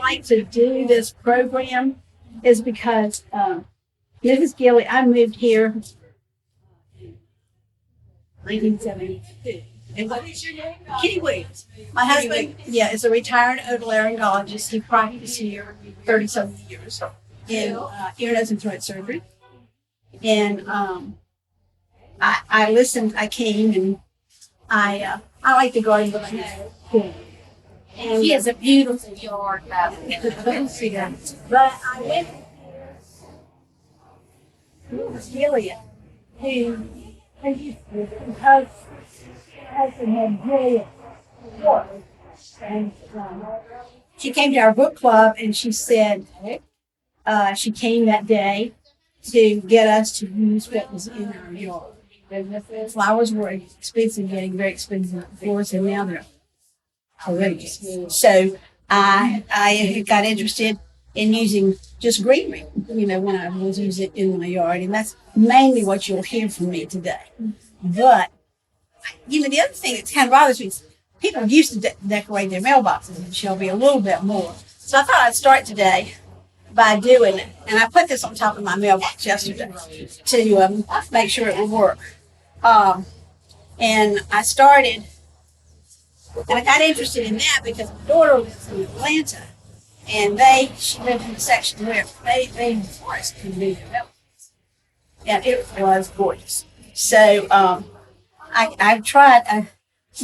like to do this program is because Mrs. Gilly, I moved here in 1972. And what is your name? Kitty Williams. My husband, is a retired otolaryngologist. He practiced here 30-something years in ear, nose, and throat surgery. And I listened. I came, and I like the garden, but I know. And she has a beautiful yard. But I went to Mrs. Gillian, who because husband had brilliant work. And she came to our book club, and she said she came that day to get us to use what was in our yard. Flowers were expensive, getting very expensive for us, and now they're horrendous. So I got interested in using just greenery, when I was using it in my yard, and that's mainly what you'll hear from me today. But the other thing that kind of bothers me is people used to decorate their mailboxes in Shelby a little bit more. So I thought I'd start today by doing it. And I put this on top of my mailbox yesterday to make sure it would work. And I started, and I got interested in that because my daughter lives in Atlanta, and she lived in a section where they forest can do their mailbox. And it was gorgeous. So I've tried,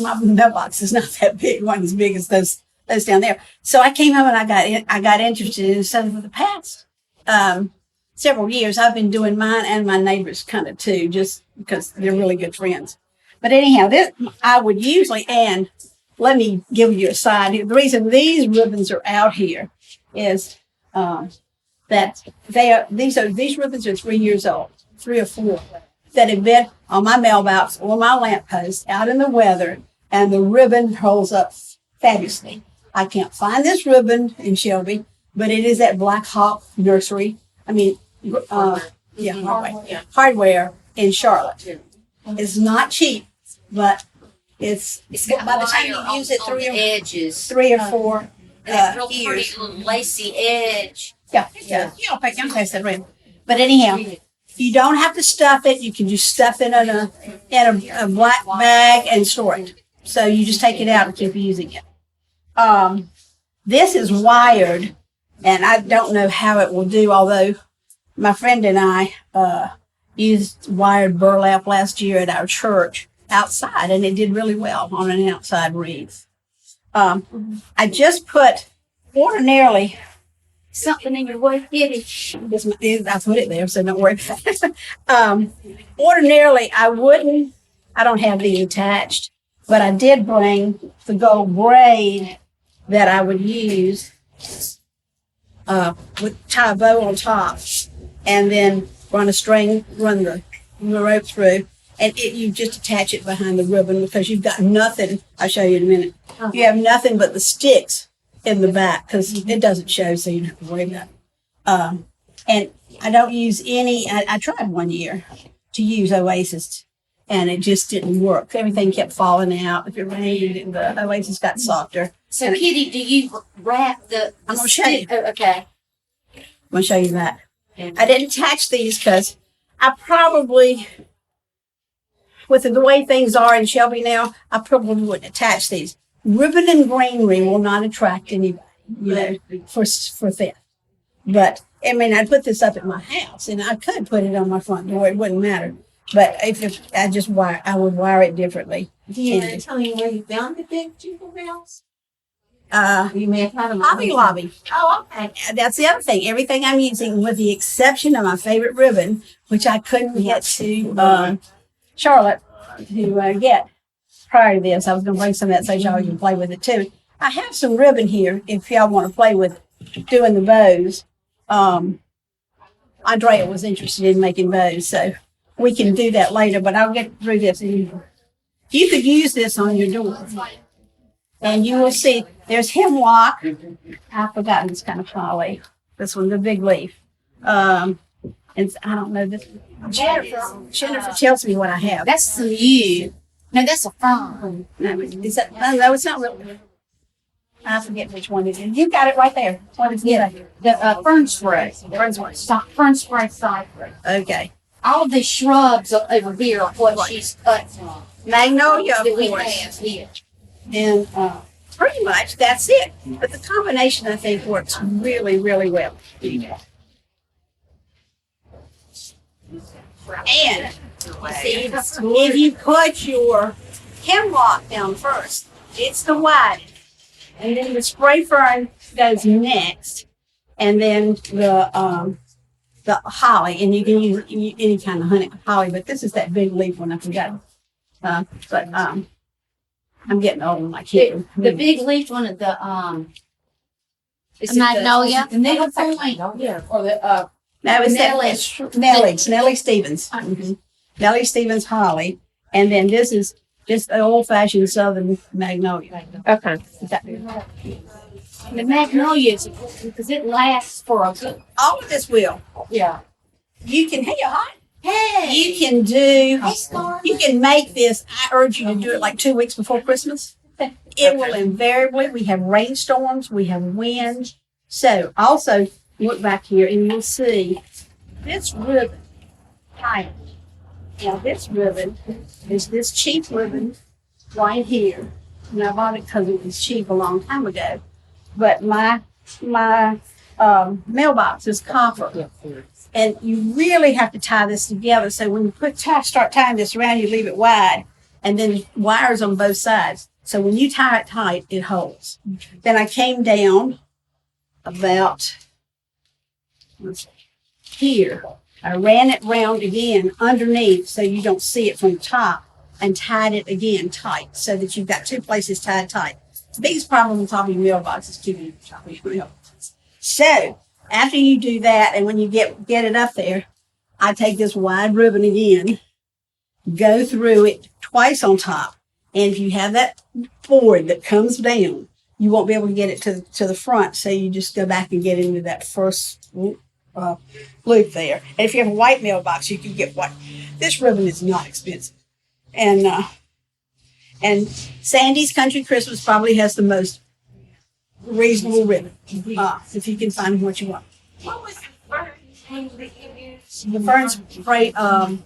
my mailbox is not that big, one as big as those down there. So I came home and I got interested in it. So for the past several years, I've been doing mine and my neighbors kind of too, just because they're really good friends. But anyhow, this I would usually, and let me give you a side. The reason these ribbons are out here is that these ribbons are 3 years old, 3 or 4, that have been on my mailbox or my lamppost out in the weather, and the ribbon holds up fabulously. I can't find this ribbon in Shelby, but it is at Black Hawk Nursery. Hardware in Charlotte. It's not cheap, but it's got by the time you use it on the edges. 3 or 4 real years. pretty little lacy edge. Yeah. Young pass that ribbon. But anyhow, you don't have to stuff it. You can just stuff it in a black bag and store it. So you just take it out and keep using it. This is wired, and I don't know how it will do, although my friend and I used wired burlap last year at our church outside, and it did really well on an outside wreath. I just put ordinarily Something in your way, Kitty. I put it there, so don't worry about it. Ordinarily, I don't have these attached, but I did bring the gold braid that I would use with tie a bow on top, and then run the rope through, and you just attach it behind the ribbon because you've got nothing. I'll show you in a minute. You have nothing but the sticks in the back because it doesn't show, so you don't have to worry about it. And I don't use any. I tried one year to use Oasis, and it just didn't work. Everything kept falling out. If it rained, and the Oasis got softer. So, Kitty, do you wrap the I'm going to show you. Oh, okay. I'm going to show you that. I didn't attach these because I probably, with the way things are in Shelby now, I probably wouldn't attach these. Ribbon and greenery will not attract anybody, for theft. But, I'd put this up at my house, and I could put it on my front door. It wouldn't matter. But I would wire it differently. Do you want to tell me where you found the big jingle bells? You may have had them Hobby Lobby. Oh, okay. That's the other thing. Everything I'm using, with the exception of my favorite ribbon, which I couldn't get to Charlotte to get prior to this. I was going to bring some of that so y'all can play with it too. I have some ribbon here if y'all want to play with doing the bows. Andrea was interested in making bows, so we can do that later, but I'll get through this. You could use this on your door. And you will see there's hemlock. I've forgotten this kind of holly. This one, the big leaf. And I don't know this. Jennifer tells me what I have. That's some yew. No, that's a fern. No, it's not really. I forget which one it is. You got it right there. What is it? The fern spray. Fern spray. Fern spray cypress. Okay. All the shrubs over here are what she's cut from. Magnolia, of That we course. have here. And pretty much that's it. But the combination, I think, works really, really well. And see, if you put your hemlock down first, it's the widest. And then the spray fern goes next. And then the holly, and you can use any kind of holly, but this is that big leaf one I forgot. I'm getting old and I can't. The big leaf one of the is magnolia. The needle point. Yeah. Or the no, it's Nellie Stevens. Mhm. Nellie Stevens holly, and then this is just an old-fashioned southern magnolia. Okay. The magnolia is because it lasts for a good. All of this will. Yeah. You can. Hey, you hot? Hey. You can do. Hey, Scar. You can make this. I urge you to do it like 2 weeks before Christmas. It will invariably. We have rainstorms. We have winds. So also look back here and you'll see this ribbon. Hi. Now this ribbon is this cheap ribbon right here. And I bought it because it was cheap a long time ago. But my mailbox is copper. And you really have to tie this together. So when you start tying this around, you leave it wide, and then wires on both sides. So when you tie it tight, it holds. Then I came down about here. I ran it round again underneath so you don't see it from the top, and tied it again tight so that you've got two places tied tight. The biggest problem with top of your mailbox is keeping the top of your mailbox. So after you do that, and when you get it up there, I take this wide ribbon again, go through it twice on top. And if you have that board that comes down, you won't be able to get it to the front. So you just go back and get into that first loop there. And if you have a white mailbox, you can get white. This ribbon is not expensive. And Sandy's Country Christmas probably has the most reasonable ribbon, if you can find what you want. What was the fern name that you used? The fern spray, The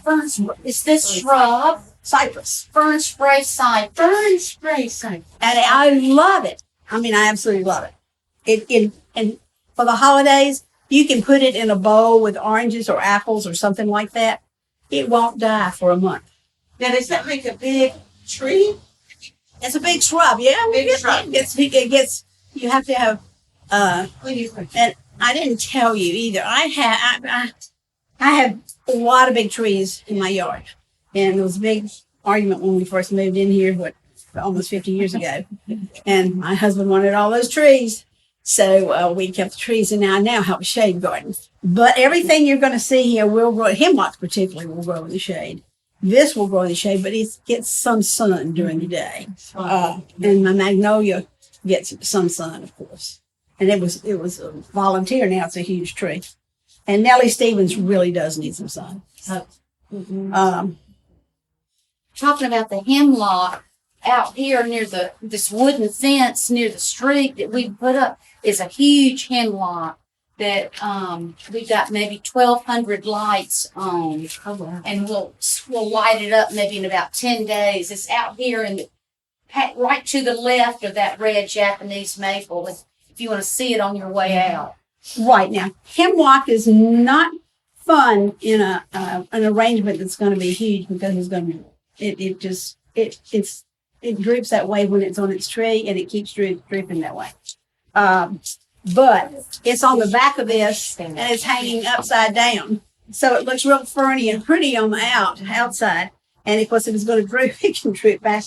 fern spray. Is this shrub? Cypress. Fern spray cypress. Fern spray cypress. And I love it. I absolutely love it. And for the holidays, you can put it in a bowl with oranges or apples or something like that. It won't die for a month. Now, does that make a big tree? It's a big shrub, yeah. Big shrub. It gets. You have to have. What do you think? And I didn't tell you either. I have a lot of big trees in my yard, and there was a big argument when we first moved in here, almost 50 years ago. And my husband wanted all those trees, so we kept the trees, and I now have a shade garden. But everything you're going to see here will grow. Hemlocks particularly will grow in the shade. This will grow in the shade, but it gets some sun during the day. And my magnolia gets some sun, of course. And it was a volunteer. Now it's a huge tree. And Nellie Stevens really does need some sun. Talking about the hemlock out here near this wooden fence near the street that we put up is a huge hemlock that we got maybe 1,200 lights on. Oh, wow. And we'll light it up maybe in about 10 days. It's out here right to the left of that red Japanese maple. If you want to see it on your way out. Right now, hemlock is not fun in an arrangement that's going to be huge because it's going to it droops that way when it's on its tree, and it keeps drooping that way. But it's on the back of this, and it's hanging upside down, so it looks real ferny and pretty on the outside. And of course, if it's going to droop, it can droop back.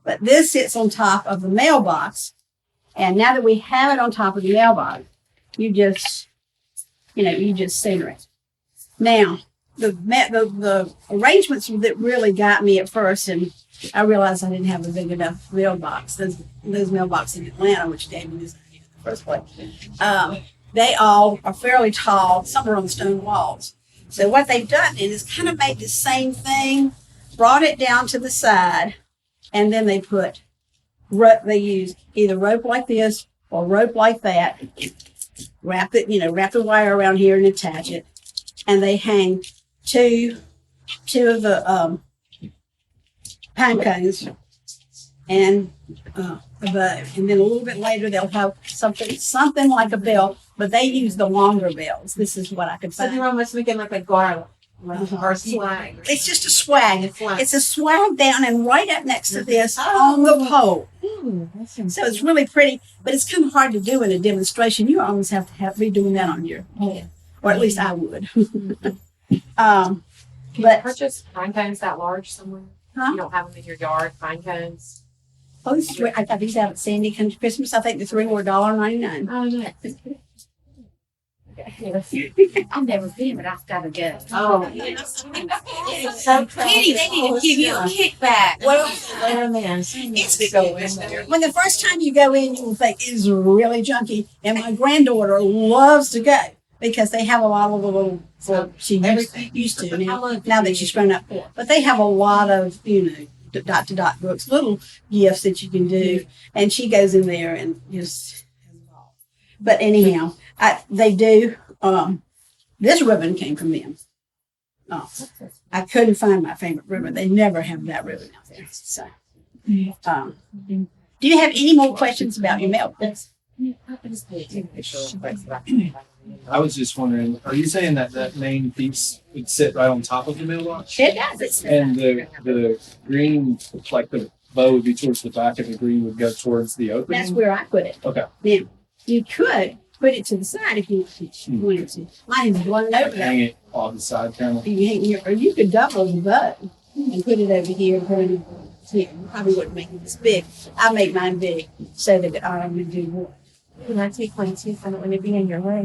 But this sits on top of the mailbox, and now that we have it on top of the mailbox, you just center it. Now, the arrangements that really got me at first, and I realized I didn't have a big enough mailbox. Those mailboxes in Atlanta, which gave me this idea in the first place, they all are fairly tall. Some are on stone walls. So what they've done is kind of made the same thing, brought it down to the side, and then they put they use either rope like this or rope like that. Wrap the wire around here and attach it. And they hang two of the pine cones and a bow. And then a little bit later they'll have something like a bell, but they use the longer bells. This is what I could So find. they're almost making like a garland or a swag. It's just a swag. Swag. It's a swag down and right up next to this on the pole. So it's really pretty, but it's kind of hard to do in a demonstration. You almost have to be doing that on your head, or at least I would. Can you But- purchase pine cones that large somewhere? Huh? You don't have them in your yard, pine cones? Oh, this is where I got these out at Sandy Country Christmas. I think the three were $1.99. Oh, no. I've never been, but I've got to go. Oh, it's so Kitty, they need to give you a kickback. Well, It's to go in there. when the first time you go in, you will think it's really junky. And my granddaughter loves to go because they have a lot of little. Well, she used to now that she's grown up. But they have a lot of dot books, little gifts that you can do, and she goes in there and just. But anyhow, they do. This ribbon came from them. I couldn't find my favorite ribbon. They never have that ribbon out there. So, do you have any more questions about your mailbox? I was just wondering, are you saying that that main piece would sit right on top of the mailbox? It does. It's And the green, like the bow would be towards the back and the green would go towards the opening? that's where I put it. Okay. Now, you could put it to the side if you wanted to. Mine is blown over there. Hang it on the side kind of? You hang here, or you could double the bow and put it over here and put it here. Probably wouldn't make it this big. I make mine big so that I only do one. Can I take one too? I don't want to be in your way.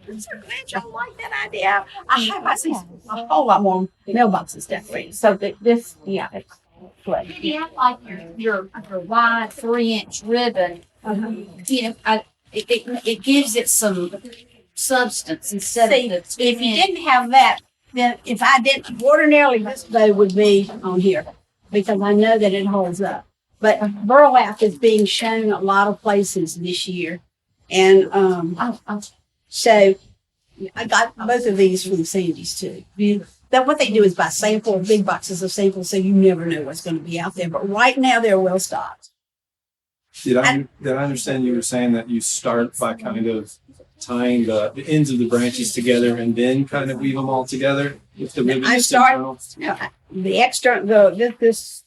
I'm so glad y'all like that idea. I see a whole lot more mailboxes decorated. So this, yeah, it's flat. Kitty, I like your wide 3-inch ribbon. You know, it gives it some substance instead See, of the if you 2-inch. didn't have that, then if I didn't, ordinarily this bow would be on here because I know that it holds up. But burlap is being shown a lot of places this year. And so I got both of these from Sandy's too. That what they do is buy big boxes of samples, so you never know what's going to be out there. But right now they're well stocked. Did I understand you were saying that you start by kind of tying the ends of the branches together and then kind of weave them all together with the ribbon? I start the extra this.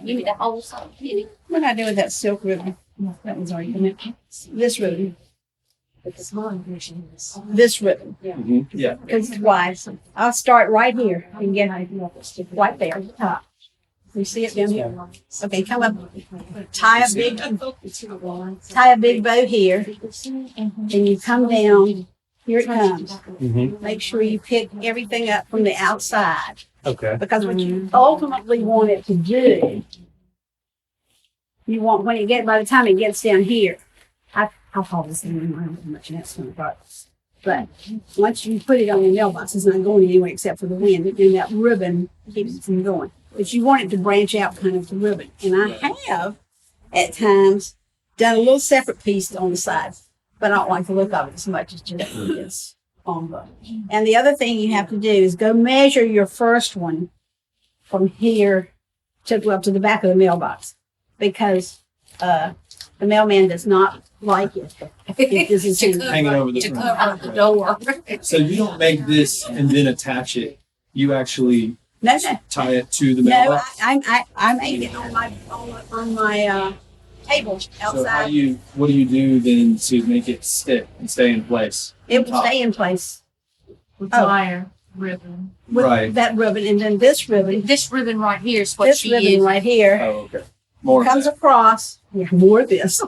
Give me the whole side, Kitty. What did I do with that silk ribbon? That one's already come out. This ribbon. This ribbon. Mhm. Yeah. Because it's wide. I'll start right here and get right there at the top. You see it down here? Okay, come up. Tie a big bow here. And you come down. Here it comes. Mhm. Make sure you pick everything up from the outside. Okay. Because what you ultimately want it to do, you want by the time it gets down here, I'll call this thing, I don't know how much that's going to cost. But once you put it on your mailbox, it's not going anywhere except for the wind. And that ribbon keeps it from going. But you want it to branch out kind of the ribbon. And I have, at times, done a little separate piece on the sides. But I don't like the look of it as much as just this on the. And the other thing you have to do is go measure your first one from here to the back of the mailbox. Because the mailman does not like it. If this is in- Hanging over the To front. cover the door. So you don't make this and then attach it. You actually No, tie it to the no, mailbox. I made it on my table So how outside. what do you do then to make it stick and stay in place? It will stay in place With Oh. wire, ribbon. with Right. that ribbon, and then this ribbon, This ribbon right here is what this she ribbon used. right here Oh, okay. More of comes that. across. Yeah, more of this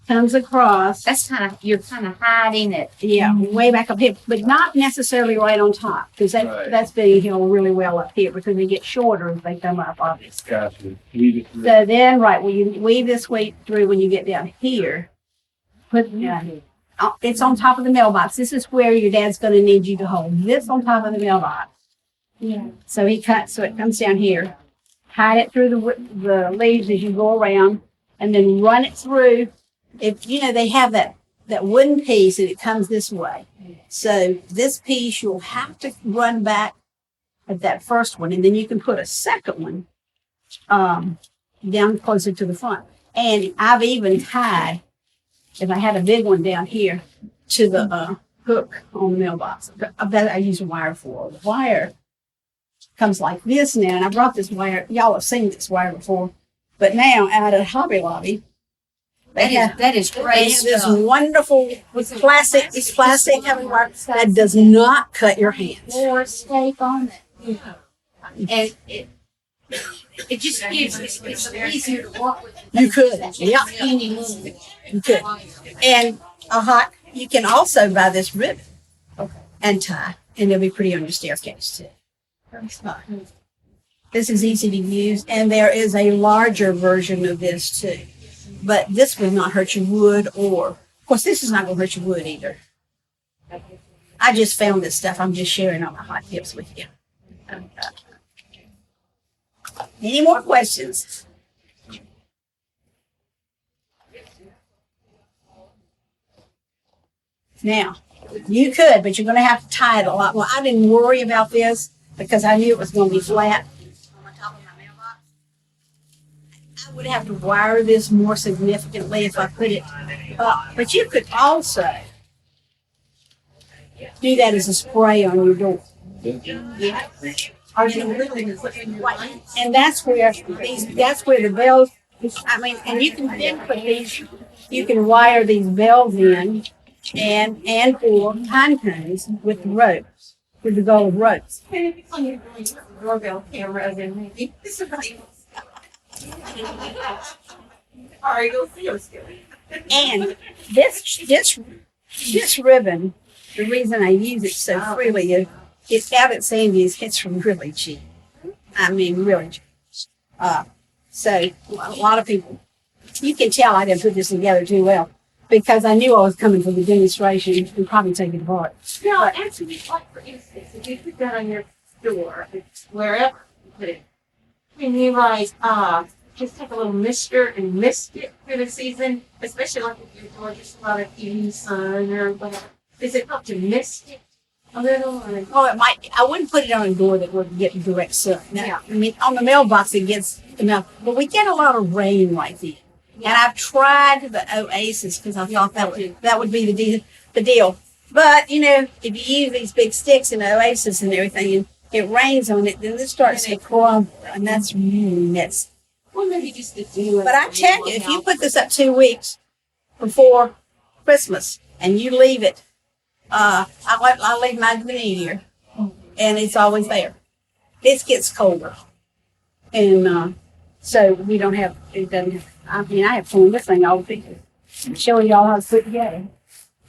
comes across. That's you're kind of hiding it. Yeah, way back up here, but not necessarily right on top, because Right. that's being held really well up here because they get shorter as they come up, obviously. Gotcha. Leave it through. So then, right, when you weave this way through, when you get down here, it's on top of the mailbox. This is where your dad's going to need you to hold this on top of the mailbox. Yeah. So it comes down here, hide it through the leaves as you go around, and then run it through. If you know they have that wooden piece and it comes this way, so this piece you'll have to run back at that first one, and then you can put a second one down closer to the front. And I've even tied, if I had a big one down here, to the hook on the mailbox. That I use a wire for. The wire comes like this now, and I brought this wire. Y'all have seen this wire before, but now out of Hobby Lobby, That is they great have this stuff. wonderful plastic. It's plastic having wire that does not cut your hands. More tape on it. And it just gives it's easier to work with. You could, yeah, Any move. you could. And you can also buy this ribbon and tie, and it'll be pretty on your staircase too. This is easy to use, and there is a larger version of this too. But this will not hurt your wood, or of course this is not going to hurt your wood either. I just found this stuff. I'm just sharing all my hot tips with you. Any more questions? Now, you could, but you're going to have to tie it a lot more. I didn't worry about this because I knew it was going to be flat on the top of my mailbox. I would have to wire this more significantly if I put it up. But you could also do that as a spray on your door. Yeah. And that's where the bells, I mean, and you can then put these, you can wire these bells in and or pine cones with the ropes, with the gold ropes. Doorbell cameras and maybe. All right, go see us. And this ribbon, the reason I use it so freely is it's out at Sandy's. It's really cheap. I mean, really cheap. So a lot of people, you can tell I didn't put this together too well because I knew I was coming for the demonstration and probably take it apart. No, actually, like for instance, if you put that on your door, wherever you put it, and you like just take a little mister and mist it for the season, especially like if your door gets a lot of evening sun or whatever. Does it help to mist it a little? Or? Oh, it might. I wouldn't put it on a door that would get direct sun. No, Yeah. I mean, on the mailbox it gets enough, but we get a lot of rain right then. And I've tried the Oasis because I thought that would be the deal. But you know, if you use these big sticks in Oasis and everything, and it rains on it, then it starts to crumble, and that's really messy. Well, maybe just to do it. But I tell you, if you put this up 2 weeks before Christmas and you leave it, I leave my greenery here, and it's always there. This gets colder, and so we don't have it. Doesn't. I mean, I have fun with this thing all the time, showing y'all how to put it together.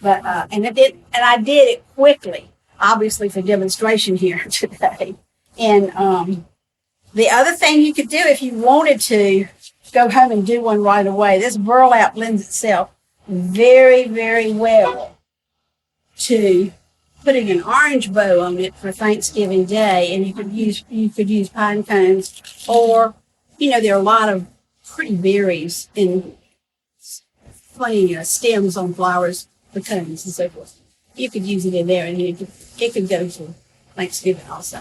But and I did it quickly, obviously for demonstration here today. And the other thing you could do if you wanted to go home and do one right away, this burlap lends itself very, very well to putting an orange bow on it for Thanksgiving Day, and you could use pine cones, or there are a lot of pretty berries and funny stems on flowers, the cones and so forth. You could use it in there, and it could go for Thanksgiving also.